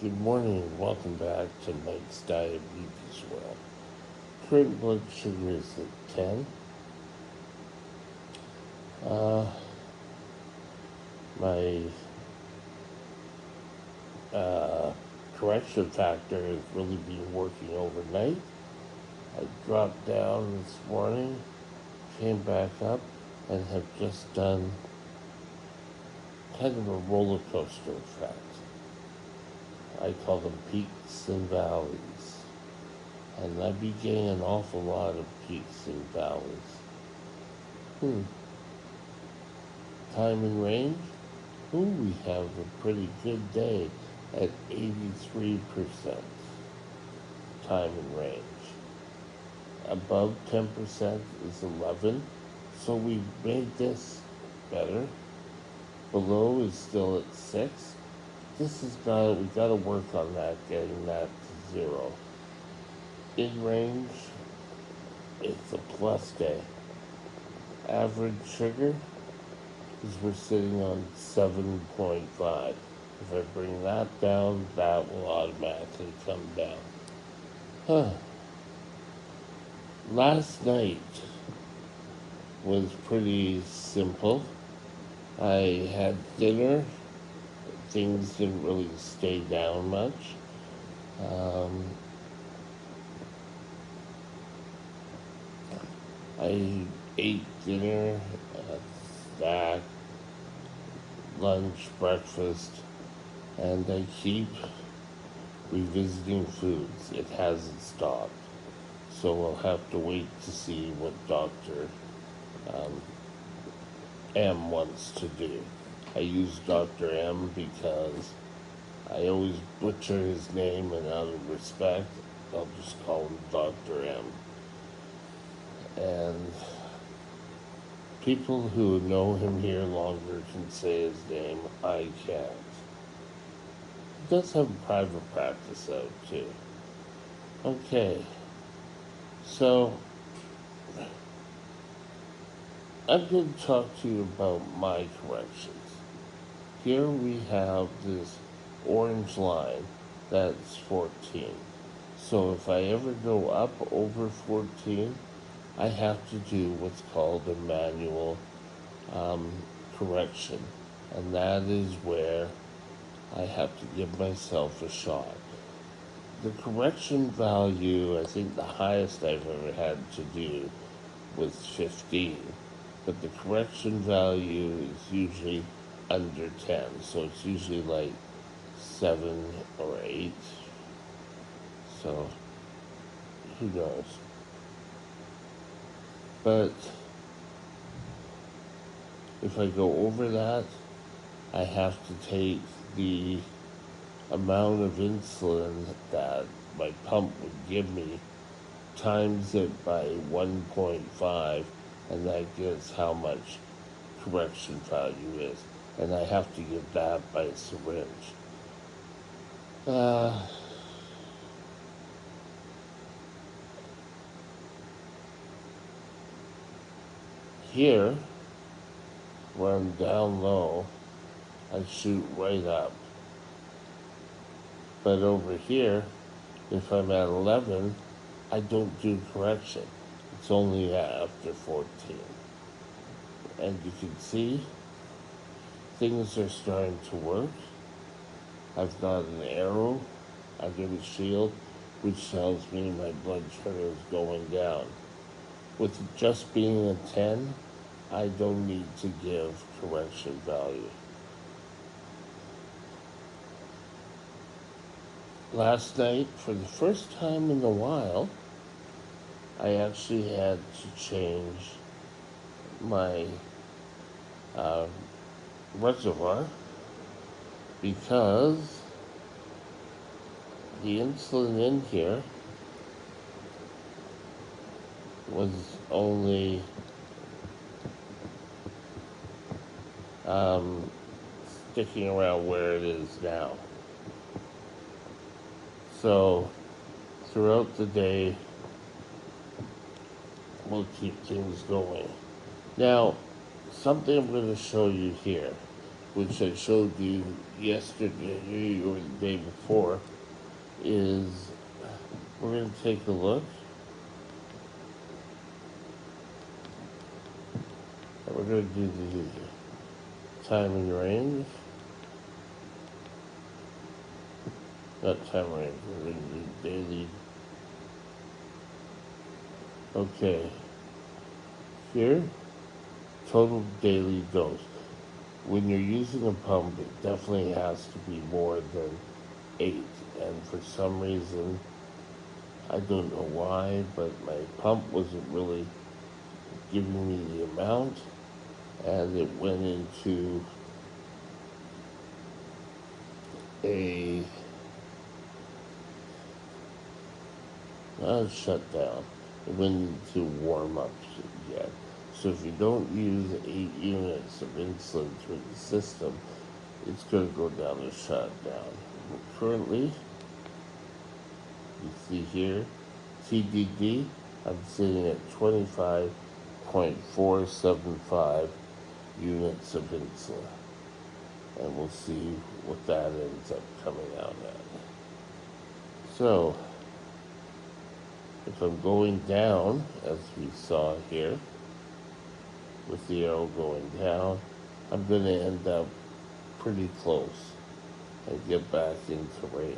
Good morning. Welcome back to Mike's Diabetes World. Current blood sugar is at 10. Uh, my uh, correction factor has really been working overnight. I dropped down this morning, came back up, and have just done kind of a roller coaster effect. I call them peaks and valleys. And I've been getting an awful lot of peaks and valleys. Time and range? We have a pretty good day at 83% time and range. Above 10% is 11, so we've made this better. Below is still at 6. We gotta work on that, getting that to 0. In range, it's a plus day. Average sugar is we're sitting on 7.5. If I bring that down, that will automatically come down. Last night was pretty simple. I had dinner. Things didn't really stay down much. I ate dinner, snack, lunch, breakfast, and I keep revisiting foods. It hasn't stopped. So we'll have to wait to see what Dr. M wants to do. I use Dr. M because I always butcher his name, and out of respect, I'll just call him Dr. M. And people who know him here longer can say his name. I can't. He does have a private practice out too. Okay, so I'm going to talk to you about my corrections. Here we have this orange line that's 14. So if I ever go up over 14, I have to do what's called a manual correction. And that is where I have to give myself a shot. The correction value, I think the highest I've ever had to do was 15. But the correction value is usually under 10. So it's usually like 7 or 8. So who knows? But if I go over that, I have to take the amount of insulin that my pump would give me, times it by 1.5, and that gives how much correction value is. And I have to give that by a syringe. Here, where I'm down low, I shoot right up. But over here, if I'm at 11, I don't do correction. It's only after 14. And you can see things are starting to work. I've got an arrow under the shield, which tells me my blood sugar is going down. With it just being a 10, I don't need to give correction value. Last night, for the first time in a while, I actually had to change my reservoir because the insulin in here was only sticking around where it is now. So throughout the day, we'll keep things going. Now, something I'm going to show you here, which I showed you yesterday or the day before, is we're going to take a look. And we're going to do the time and range. Not time range, we're going to do daily. Okay. Here, total daily dose. When you're using a pump, it definitely has to be more than 8. And for some reason, I don't know why, but my pump wasn't really giving me the amount, and it went into a shutdown. It went into warm-ups yet. So if you don't use 8 units of insulin through the system, it's going to go down a shutdown. Currently, you see here, TDD, I'm sitting at 25.475 units of insulin. And we'll see what that ends up coming out at. So, if I'm going down, as we saw here, with the arrow going down, I'm going to end up pretty close and get back into range.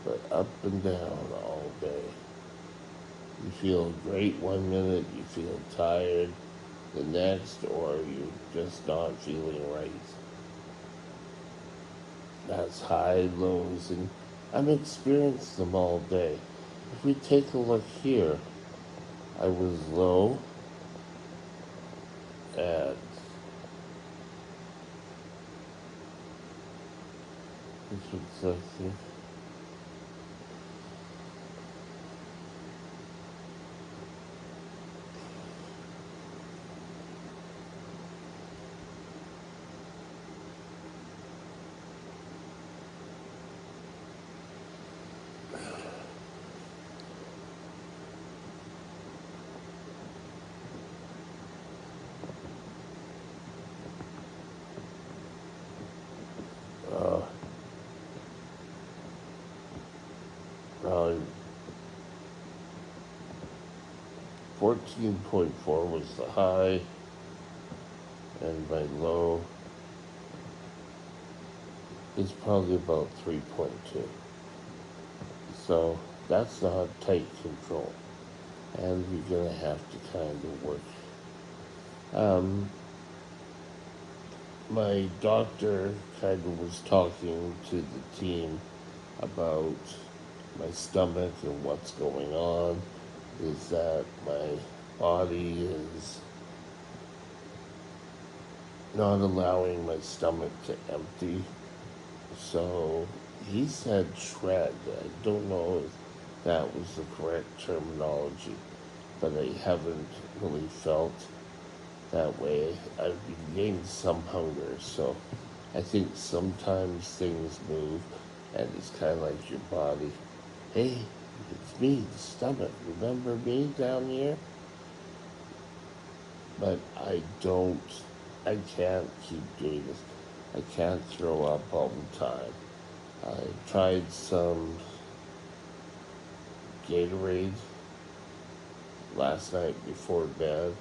But up and down all day. You feel great one minute, you feel tired the next, or you're just not feeling right. That's high, lows, and I've experienced them all day. If we take a look here, I was low at, this would say, probably 14.4 was the high, and my low is probably about 3.2. So that's not tight control, and you're gonna have to kind of work. My doctor kind of was talking to the team about my stomach and what's going on. Is that my body is not allowing my stomach to empty. So he said shred. I don't know if that was the correct terminology, but I haven't really felt that way. I've been getting some hunger, so I think sometimes things move, and it's kind of like your body. Hey, it's me, the stomach. Remember me down here? But I can't keep doing this. I can't throw up all the time. I tried some Gatorade last night before bed,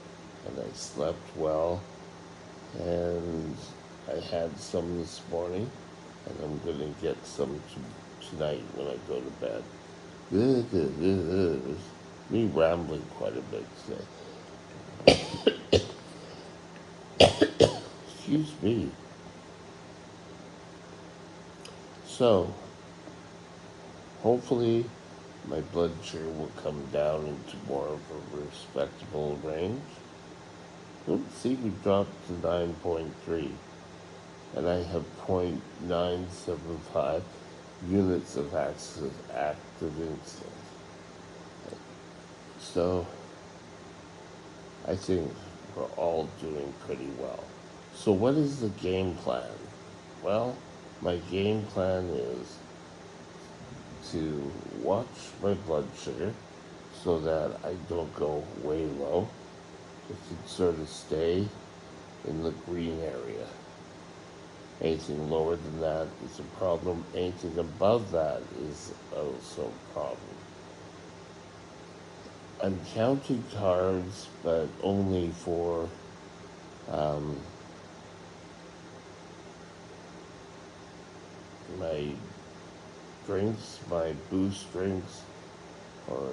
and I slept well. And I had some this morning, and I'm going to get some tonight when I go to bed. Me rambling quite a bit today. Excuse me. So, hopefully, my blood sugar will come down into more of a respectable range. Let's see, we dropped to 9.3, and I have 0.975 units of active insulin. So, I think we're all doing pretty well. So what is the game plan? Well, my game plan is to watch my blood sugar so that I don't go way low. It should sort of stay in the green area. Anything lower than that is a problem. Anything above that is also a problem. I'm counting carbs, but only for um, my drinks, my boost drinks, or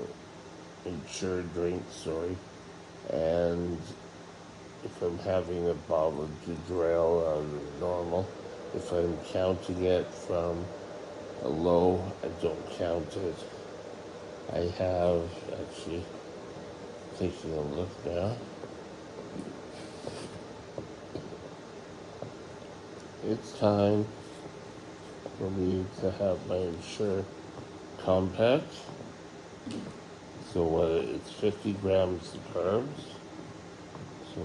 insured drinks, sorry. And if I'm having a bottle of ginger ale out of normal, if I'm counting it from a low, I don't count it. I have actually taking a look now. It's time for me to have my Ensure Compact. So it's 50 grams of carbs. So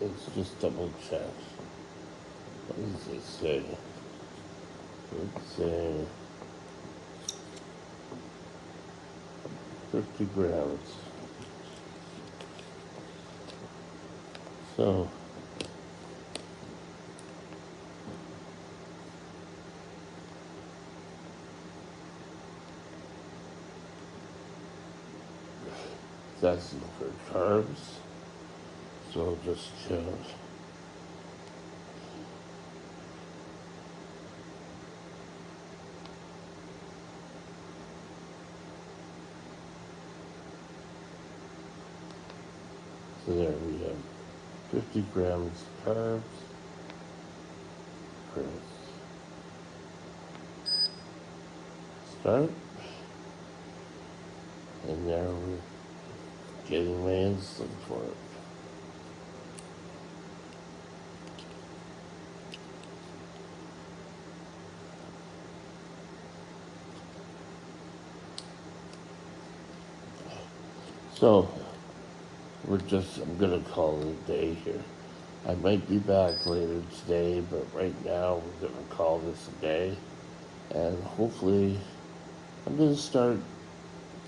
let's just double check. What does it say? It's 50 grams. So that's for carbs. So I'll just count. So there we have 50 grams carbs. Press start. And now we're getting my insulin for it. So I'm gonna call it a day here. I might be back later today, but right now we're gonna call this a day. And hopefully I'm gonna start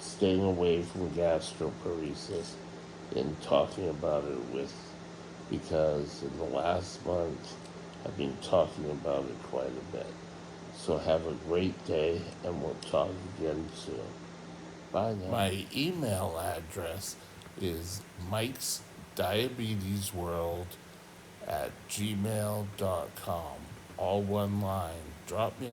staying away from gastroparesis and talking about it because in the last month I've been talking about it quite a bit. So have a great day and we'll talk again soon. Bye now. My email address is Mike's Diabetes World at gmail.com. All one line. Drop me